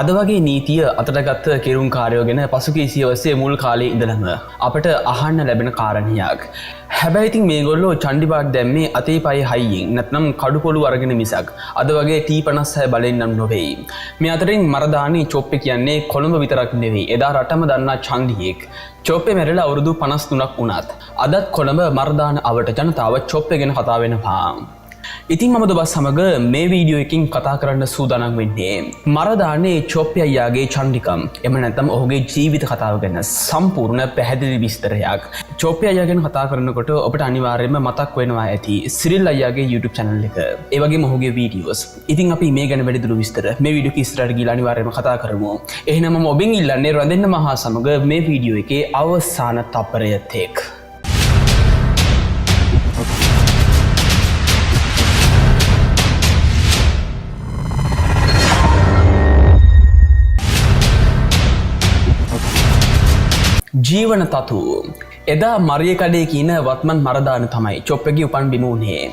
අද වගේ නීතිය අතටගත් කෙරුම් කාරයෝ ගැන පසුගිය සියවසේ මුල් කාලේ ඉඳලම අපට අහන්න ලැබෙන කාරණයක්. හැබැයි ඉතින් මේගොල්ලෝ චණ්ඩිපාක් දැම්මේ අතේ පයේ හයියෙන් නැත්නම් කඩුපොළු අරගෙන මිසක් අද වගේ T56 බලෙන් නම් නොවේයි. මේ අතරින් මරදානි චොප්පේ කියන්නේ කොළඹ විතරක් නෙවෙයි. එදා රටම දන්නා චන්දියෙක්. චොප්පේ මැරෙලා අවුරුදු 53ක් වුණත් අදත් කොළඹ මරදාන අවට ජනතාව චොප්පේ ගැන කතා වෙනවා. ඉතින් මම ඔබ සමග මේ වීඩියෝ එකකින් කතා කරන්න සූදානම් වෙන්නේ මරදානේ චොප්පේ අයියාගේ චණ්ඩිකම් එහෙම නැත්නම් ඔහුගේ ජීවිත කතාව ගැන සම්පූර්ණ පැහැදිලි විස්තරයක්. චොප්පේ අයියා ගැන කතා කරනකොට ඔබට අනිවාර්යයෙන්ම මතක් වෙනවා ඇති සිරිල් අයියාගේ YouTube channel එක. ඒ වගේම ඔහුගේ වීඩියෝස්. ඉතින් අපි මේ ගැන වැඩිදුර විස්තර මේ වීඩියෝ එක ඉස්සරහට ගිහලා අනිවාර්යයෙන්ම කතා කරමු. එහෙනම් මම ඔබෙන් ඉල්ලන්නේ රැඳෙන්න මහා සමග මේ වීඩියෝ එකේ අවසාන තප්පරය තෙක්. ජීවන තතු එදා මරිය කඩේ කියන වත්මන් මරදාන තමයි චොප්පේගේ උපන් බිම වුණේ.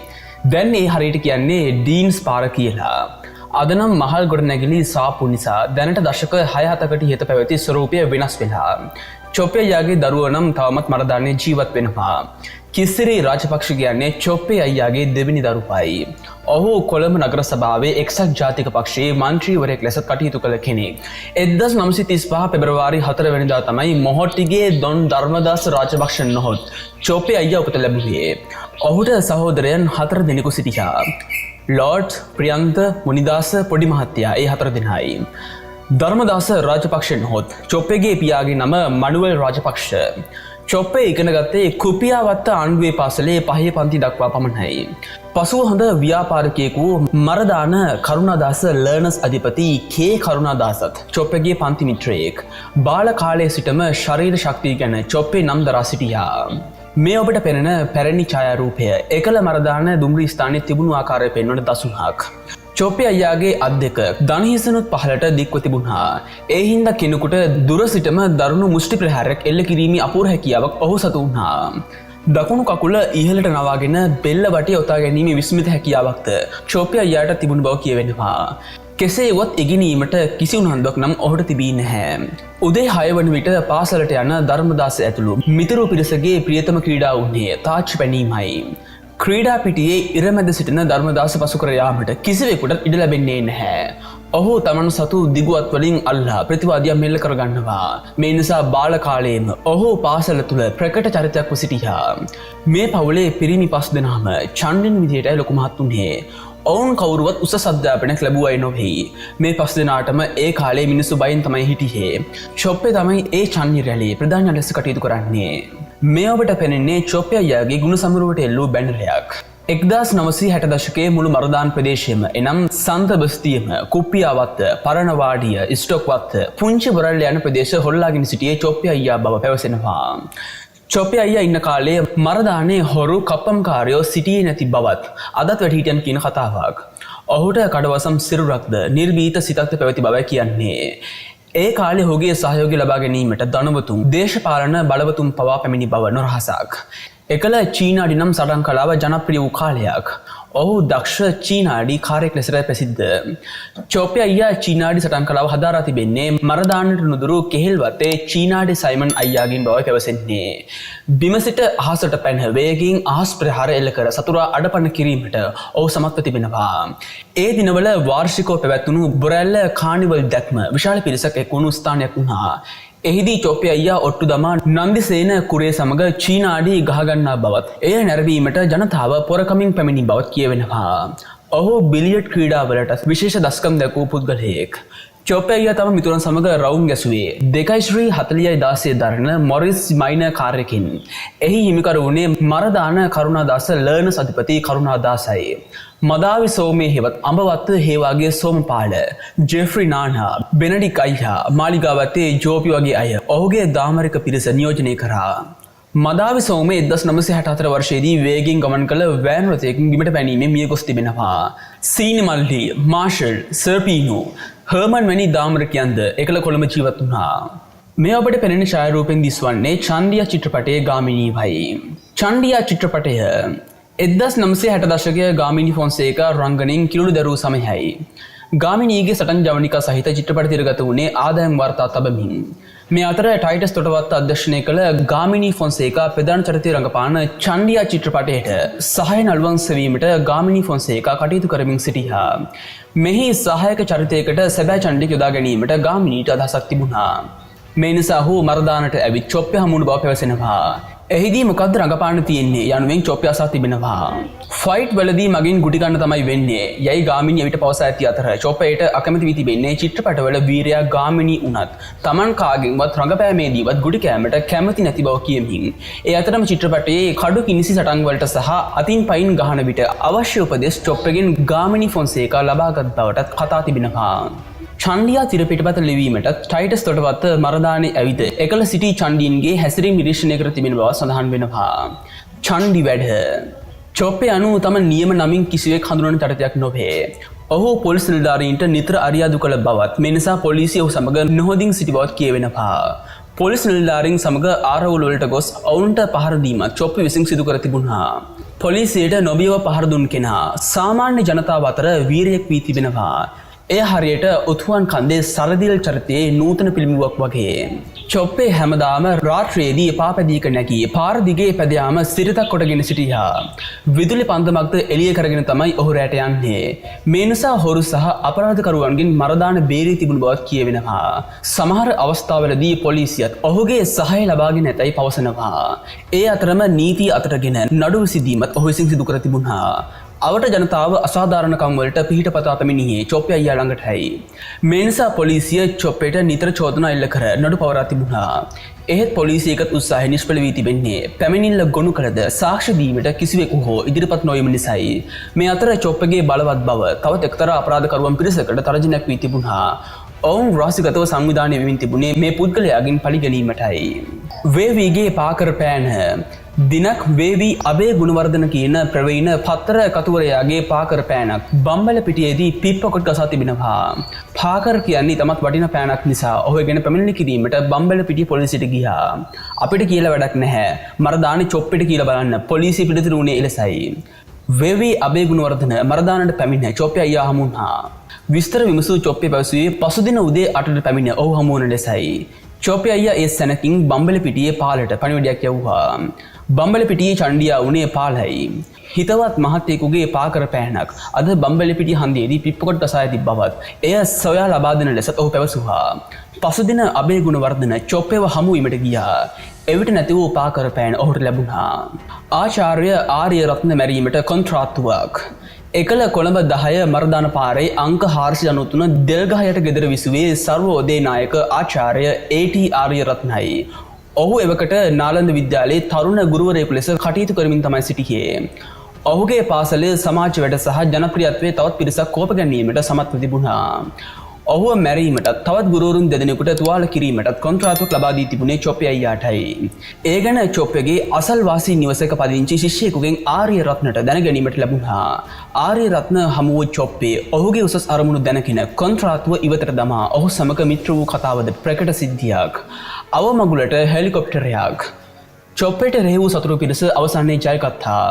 දැන් ඒ හරියට කියන්නේ ඩීන්ස් පාර කියලා. අද නම් මහල් ගොඩනැගිලි සාපු නිසා දැනට දශක 6-7කට ඉහත පැවති ස්වරූපය වෙනස් වෙලා. චොප්පේ අයියාගේ දරුවෝ නම් තවමත් මරදානේ ජීවත් වෙනවා. කිසිරි රාජපක්ෂ කියන්නේ චොප්පේ අයියාගේ දෙවෙනි දරුපයි. ඔහු කොළඹ නගර සභාවේ එක්සත් ජාතික පක්ෂයේ මන්ත්‍රීවරයෙක් ලෙස කටයුතු කළ කෙනෙක්. 1935 පෙබරවාරි 4 වෙනිදා තමයි මොහොට්ටිගේ දොන් ධර්මදාස රාජපක්ෂ නොහොත් චොප්පේ අයියා උපත ලැබුවේ. ඔහුට සහෝදරයන් 4 දෙනෙකු සිටියා. ලෝඩ් ප්‍රියන්ත මුනිදාස පොඩි මහත්තයා ඒ 4 දෙනායි. ධර්මදාස රාජපක්ෂ නොහොත් චොප්පේගේ පියාගේ නම මනුවල් රාජපක්ෂ. චොප්පේ ඉගෙන ගත්තේ කුපියාවත්ත ආණ්ඩුවේ පාසලේ 5 පන්ති දක්වා පමණයි. පසුව හොඳ ව්‍යාපාරිකයෙකු මරදාන කරුණාදාස ලර්නර්ස් අධිපති කේ කරුණාදාසත් චොප්පේගේ පන්ති මිත්‍රයෙක්. බාල කාලයේ සිටම ශරීර ශක්තිය ගැන චොප්පේ නම් දරා සිටියා. මේ ඔබට පෙනෙන පැරණි ඡායාරූපය එකල මරදාන දුම්රිය ස්ථානයේ තිබුණු ආකාරය පෙන්වන දසුණක්. චොප්පේ අයියාගේ අත් දෙක දණහිසනුත් පහළට දික්ව තිබුණා. ඒ හින්දා කෙනෙකුට දුර සිටම දරුණු මුෂ්ටි ප්‍රහාරයක් එල්ල කිරීමේ අපූර්ව හැකියාවක් ඔහු සතු වුණා. දකුණු කකුල ඉහළට නවාගෙන බෙල්ල වටේ ඔතා ගැනීමේ විස්මිත හැකියාවක්ද චොප්පේ අයියාට තිබුණු බව කියවෙනවා. කෙසේ වුවත් ඉගෙනීමට කිසි උනන්දුවක් නම් ඔහුට තිබී නැහැ. උදේ 6 වන විට පාසලට යන ධර්මදාස ඇතුළු මිතුරු පිරිසගේ ප්‍රියතම ක්‍රීඩා වුණේ තාච්චි පැනීමයි. ක්‍රීඩා පිටියේ ඉරමැද සිටින ධර්මදාස පසු කර යාමට කිසිවෙකුට ඉඩ ලැබෙන්නේ නැහැ. ඔහු තමන් සතු දිගුවත් වලින් අල්ලා ප්‍රතිවාදියා මෙල්ල කරගන්නවා. මේ නිසා බාල කාලයේම ඔහු පාසල තුල ප්‍රකට චරිතයක්ව සිටියා. මේ පවුලේ පිරිමි 5 දෙනාම චන්ඩින් විදියට ලොකු මහත් වුණේ. ඔවුන් කවුරුවත් උසස් අධ්‍යාපනයක් ලැබුවයි නොවෙයි. මේ 5 දෙනාටම ඒ කාලේ මිනිස්සු බයෙන් තමයි හිටියේ. චොප්පේ තමයි ඒ චන්ඩි රැළේ ප්‍රධාන ලෙස කටයුතු කරන්නේ. මේ ඔබට පෙනෙන්නේ චොප්පේ අයියාගේ ගුණ සමරුවට එල්ලූ බැනරයක්. 1960 දශකයේ මුළු මරදාන ප්‍රදේශයේම එනම් සන්තබස්තියම කුප්පියාවත්ත පරණවාඩිය ස්ටොක්වත්ත පුංචි බොරැල්ල යන ප්‍රදේශ හොල්ලාගෙන සිටියේ චොප්පේ අයියා බව පැවසෙනවා. චොප්පේ අයියා ඉන්න කාලේ මරදානේ හොරු කප්පම්කාරයෝ සිටියේ නැති බවත් අදත් වැඩිහිටියන් කියන කතාවක්. ඔහුට කඩවසම් සිරුරක්ද නිර්භීත සිතක්ද පැවති බවයි කියන්නේ. ඒ කාලේ ඔහුගේ සහයෝගය ලබා ගැනීමට ධනවතුන් දේශපාලන බලවතුන් පවා පැමිණි බව නොරහසක්. එකල චීනාඩි නම් සටන් කලාව ජනප්‍රිය වූ කාලයක්. ඔහු දක්ෂ චීනාඩි කාර්යයක් ලෙසට ප්‍රසිද්ධ. චොප්පේ අයියා චීනාඩි සටන් කලාව හදාරා තිබෙන්නේ මරදානට නුදුරු කෙහෙල්වත්තේ චීනාඩි සයිමන් අයියාගෙන් බවයි පැවසෙන්නේ. බිම සිට අහසට පැන වේගයෙන් අහස් ප්‍රහාර එල්ල කර සතුරා අඩපණ කිරීමට ඔහු සමත්ව තිබෙනවා. ඒ දිනවල වාර්ෂිකව පැවැත්වුණු බොරැල්ල කානිවල් දැක්ම විශාල පිරිසක් එක්වුණු ස්ථානයක් වුණා. එහිදී චොප්පේ අයියා ඔට්ටු දමා නන්දිසේන කුරේ සමග චීනාඩි ගහගන්නා බවත් එය නැරඹීමට ජනතාව පොරකමින් පැමිණි බවත් කියවෙනවා. ඔහු බිලියඩ් ක්‍රීඩාවලට විශේෂ දස්කම් දැක්වූ පුද්ගලයෙක්. චොප්පේ අයියා තම මිතුරන් සමග රවුම් ගැසුවේ 2.40 දරන මොරිස් මයිනර් කාර්යකින්. එහි හිමිකරු වුණේ මරදාන කරුණාදාස ලර්නර්ස් අධිපති කරුණාදාසයි. මදාවි සෝමේ හෙවත් අඹවත්ත හේවාගේ සෝමපාල, ජෙෆ්රි නානා, බෙනඩික් අයියා, මාලිගාවත්තේ ජෝපි වගේ අය ඔහුගේ දාමරික පිරිස නියෝජනය කරා. මදාවි සෝමේ 1964 වර්ෂයේදී වේගයෙන් ගමන් කළ වෑන් රථයකින් බිමට පැනීමෙන් මිය ගොස් තිබෙනවා. සීනි මල්ලි, මාෂල්, සර්පීනෝ, හර්මන් වැනි දාමරිකයන්ද එකල කොළඹ ජීවත් වුණා. මේ ඔබට පෙනෙන ඡායාරූපෙන් දිස්වන්නේ චන්ඩියා චිත්‍රපටයේ ගාමිණීවයි. චන්ඩියා චිත්‍රපටය 1960 දශකයේ ගාමිණී ෆොන්සේකා රංගනයෙන් කිලුළු දරූ සමයයි. ගාමිණීගේ සටන් ජවනිකා සහිත චිත්‍රපට තිරගත වුණේ ආදායම් වාර්තා තබමින්. මේ අතර ටයිටස් තොටවත්ත අධ්‍යක්ෂණය කළ ගාමිණී ෆොන්සේකා ප්‍රධාන චරිතය රඟපාන චණ්ඩියා චිත්‍රපටයට සහාය නළුවන් සෙවීමට ගාමිණී ෆොන්සේකා කටයුතු කරමින් සිටියා. මෙහි සහායක චරිතයකට සැබෑ චණ්ඩික යොදා ගැනීමට ගාමිණීට අදහසක් තිබුණා. මේ නිසා ඔහු මරදානට ඇවිත් චොප්ප හමුණු බව පැවසෙනවා. එහිදී මොකද්ද රඟපාන්න තියෙන්නේ යනුවෙන් චොප්ප අසා තිබෙනවා. ෆයිට් වලදී මගින් ගුටි ගන්න තමයි වෙන්නේ. යයි ගාමිණී එවිට පවසා ඇති අතර චොප්පයට අකමැති වී තිබෙන්නේ චිත්‍රපටවල වීරයා ගාමිණී උනත් Taman කාගෙන්වත් රඟපෑමේදීවත් ගුටි කෑමට කැමති නැති බව කියමින්. ඒ අතරම චිත්‍රපටයේ කඩු කිනිසි සටන් වලට සහ අතින් පයින් ගහන විට අවශ්‍ය උපදෙස් චොප්පගෙන් ගාමිණී ෆොන්සේකා ලබාගත් බවටත් කතා තිබෙනවා. චණ්ඩියා තිරපිටපත ලිවීමට ටයිටස් තොටවත්ත මරදානේ ඇවිද එකල සිටි චණ්ඩීන්ගේ හැසිරීම නිරීක්ෂණය කර තිබෙන බව සඳහන් වෙනවා. චණ්ඩි වැඩ චොප්පේ අනුව තම නියම නමින් කිසිවෙක් හඳුනන චරිතයක් නොවේ. ඔහු පොලිස් නිලධාරීන්ට නිතර අරියාදු කළ බවත් මේ නිසා පොලිසිය ඔහු සමග නොහොදින් සිටි බවත් කියවෙනවා. පොලිස් නිලධාරීන් සමග ආරවුල් වලට ගොස් ඔවුන්ට පහර දීමත් චොප්පේ විසින් සිදු කර තිබුණා. පොලිසියට නොබියව පහර දුන් කෙනා සාමාන්‍ය ජනතාව අතර වීරයෙක් වී තිබෙනවා. එය හරියට ඔතුවන් කන්දේ සරදිල් චරිතයේ නූතන පිළිඹුවක් වගේ. චොප්පේ හැමදාම රාත්‍රියේදී පාපැදීක නැගී පාර දිගේ පැදයාම සිරිතක් කොටගෙන සිටියා. විදුලි පන්දමක්ද එළිය කරගෙන තමයි ඔහු රැට යන්නේ. මේ නිසා හොරු සහ අපරාධකරුවන්ගෙන් මරදාන බේරී තිබුණු බවත් කියවෙනවා. සමහර අවස්ථාවලදී පොලිසියත් ඔහුගේ සහාය ලබාගෙන ඇතැයි පවසනවා. ඒ අතරම නීතිය අතටගෙන නඩු විසඳීමත් ඔහු විසින් සිදු කර තිබුණා. අවට ජනතාව අසාධාරණකම් වලට පිහිටපතා පැමිණියේ චොප්පේ අයියා ළඟටයි. මේ නිසා පොලිසිය චොප්පේට නිතර චෝදනා එල්ල කර නඩු පවරා තිබුණා. එහෙත් පොලිසියකත් උත්සාහය නිෂ්ඵල වී තිබෙන්නේ පැමිණිල්ල ගොනු කළද සාක්ෂි දීමට කිසිවෙකු හෝ ඉදිරිපත් නොවීම නිසායි. මේ අතර චොප්පගේ බලවත් බව තවත් එක්තරා අපරාධකරුවන් පිරිසකට තරජනයක් වී තිබුණා. ඔවුන් රාසිගතව සංවිධානය වෙමින් තිබුණේ මේ පුද්ගලයාගෙන් පරිගැනීමටයි. වේවීගේ පාකර පෑන දිනක් වේවී අබේ ගුණවර්ධන කියන ප්‍රවීණ පත්තර කතුවරයාගේ පාකර පෑනක් බම්බල පිටියේදී පිප්පොකට් ගසා තිබෙනවා. පාකර කියන්නේ තමත් වටින පෑනක් නිසා ඔහු ගැන පැමිණිලි කිරීමට බම්බල පිටිය පොලිසියට ගියා. අපිට කියලා වැඩක් නැහැ. මරදානේ චොප්පෙට කියලා බලන්න පොලිසිය පිළිතුරු උනේ එලෙසයි. වේවී අබේ ගුණවර්ධන මරදානට පැමිණ චොප්පේ අයියා හමු වුණා. විස්තර විමසූ චොප්පේ පැවසුවේ පසුදින උදේ 8ට පැමිණ ඔහු හමු වන ලෙසයි. චොප්පේ අයියා ඒ සැනකින් බම්බල පිටියේ පාලට පණිවිඩයක් යවුවා. බම්බල පිටියේ චණ්ඩියා වුණේ පාලයි. හිතවත් මහත්තයෙකුගේ පාකර පෑනක් අද බම්බල පිටිය හන්දියේදී පිප්පොකට් ගසා ඇති බවත් එය සොයා ලබා දෙන ලෙසත් ඔහු පැවසුවා. පසුදින අබේ ගුණවර්ධන චොප්පේව හමු වීමට ගියා. එවිට නැති වූ පාකර පෑන ඔහුට ලැබුණා. ආචාර්ය ආර්ය රත්න මැරීමට කොන්ත්‍රාත්තුවක්. එකල කොළඹ 10 මරදාන පාරේ අංක 493 දෙල්ගහයට ගෙදර විසුවේ සර්වෝදේ නායක ආචාර්ය ඒ.ටී. ආර්ය රත්නයි. ඔහු එවකට නාලන්ද විද්‍යාලයේ තරුණ ගුරුවරයෙකු ලෙස කටයුතු කරමින් තමයි සිටියේ. ඔහුගේ පාසලේ සමාජ වැඩ සහ ජනප්‍රියත්වයේ තවත් පිරිසක් කෝප ගැනීමට සමත්ව තිබුණා. ඔහුව මැරීමටත් තවත් ගුරුවරුන් දෙදෙනෙකුට තුවාල කිරීමටත් කොන්ත්‍රාත්තුවක් ලබා දී තිබුණේ චොප්පේ අයියාටයි. ඒ ගැන චොප්පේගේ අසල්වාසී නිවසක පදිංචි ශිෂ්‍යයෙකුගෙන් ආර්ය රත්නට දැන ගැනීමට ලැබුණා. ආර්ය රත්න හමු වූ චොප්පේ ඔහුගේ උසස් අරමුණු දැනගෙන කොන්ත්‍රාත්තුව ඉවතට දමා ඔහු සමග මිත්‍ර වූ කතාවද ප්‍රකට සිද්ධියක්. අවමගුලට හෙලිකොප්ටරයක්. චොප්පේට රැහි වූ සතුරු පිරිස අවසානයේ ජයගත්තා.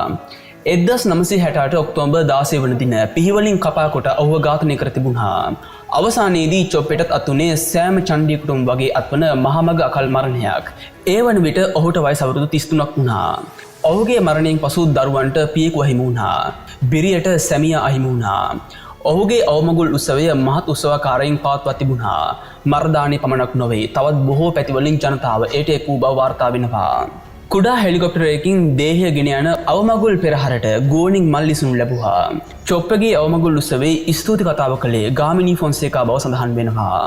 1968 ඔක්තෝබර් 16 වන දින පිහිවලින් කපා කොට ඔහුව ඝාතනය කර තිබුණා. අවසානයේදී චොප්පේටත් අතුනේ සෑම චණ්ඩියෙකුටම වගේ අත්වන මහමග අකල් මරණයක්. ඒ වන විට ඔහුට වයස අවුරුදු 33ක් වුණා. ඔහුගේ මරණයෙන් පසු දරුවන්ට පියෙකු අහිමි වුණා. බිරියට සැමියා අහිමි වුණා. ඔහුගේ අවමගුල් උත්සවය මහත් උත්සවකාරයින් පවත්වා තිබුණා. මරදානේ පමණක් නොවේ තවත් බොහෝ පැතිවලින් ජනතාව ඒට එක් වූ බව වාර්තා වෙනවා. කුඩා හෙලිකොප්ටරයකින් දේහය ගෙන යන අවමගුල් පෙරහරට ගෝනින් මල් ඉසුණු ලැබුවා. චොප්පගේ අවමගුල් උත්සවයේ ස්තුති කතාව කළේ ගාමිණී ෆොන්සේකා බව සඳහන් වෙනවා.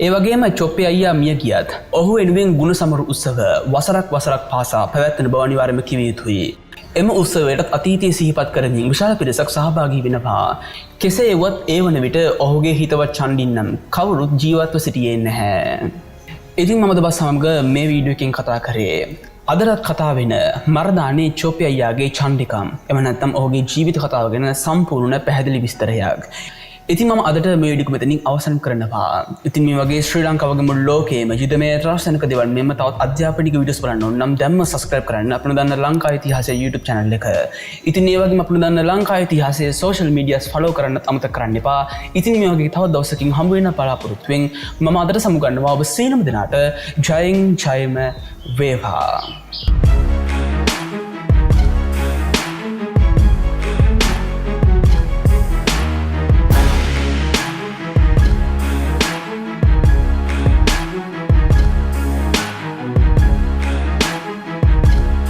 ඒ වගේම චොප්පේ අයියා මිය ගියත් ඔහු වෙනුවෙන් ගුණ සමරු උත්සව වසරක් පාසා පැවැත්වෙන බව අනිවාර්යයෙන්ම කිව යුතුයි. එම උත්සවයට අතීතයේ සිහිපත් කරමින් විශාල පිරිසක් සහභාගී වෙනවා. කෙසේ වුවත් ඒ වන විට ඔහුගේ හිතවත් චණ්ඩින් නම් කවුරුත් ජීවත්ව සිටියේ නැහැ. ඉතින් මම දවස් සමග මේ වීඩියෝ එකෙන් කතා කරේ අදටත් කතා වෙන මරදානේ චොප්පේ අයියාගේ චණ්ඩිකම්. එම නැත්නම් ඔහුගේ ජීවිත කතාව ගැන සම්පූර්ණ පැහැදිලි විස්තරයක්. ඉතින් මම අදට මේ වීඩියෝ මෙතනින් අවසන් කරනවා. ඉතින් මේ වගේ ශ්‍රී ලංකාවගේ මුළු ලෝකයේම යුදමය ත්‍රාසනික දේවල් මෙන්න තවත් අධ්‍යාපනික වීඩියෝස් බලන්න ඕන නම් දැන්ම subscribe කරන්න අපේ දන්න ලංකා ඉතිහාසය YouTube channel එක. ඉතින් මේ වගේම අපේ දන්න ලංකා ඉතිහාසයේ social medias follow කරන්නත් අමතක කරන්න එපා. ඉතින් මේ වගේ තවත් දවසකින් හම්බ වෙන බලාපොරොත්තු වෙමින් මම අදට සමු ගන්නවා ඔබ සීලම දෙනාට ජයෙන් ජයම වේවා.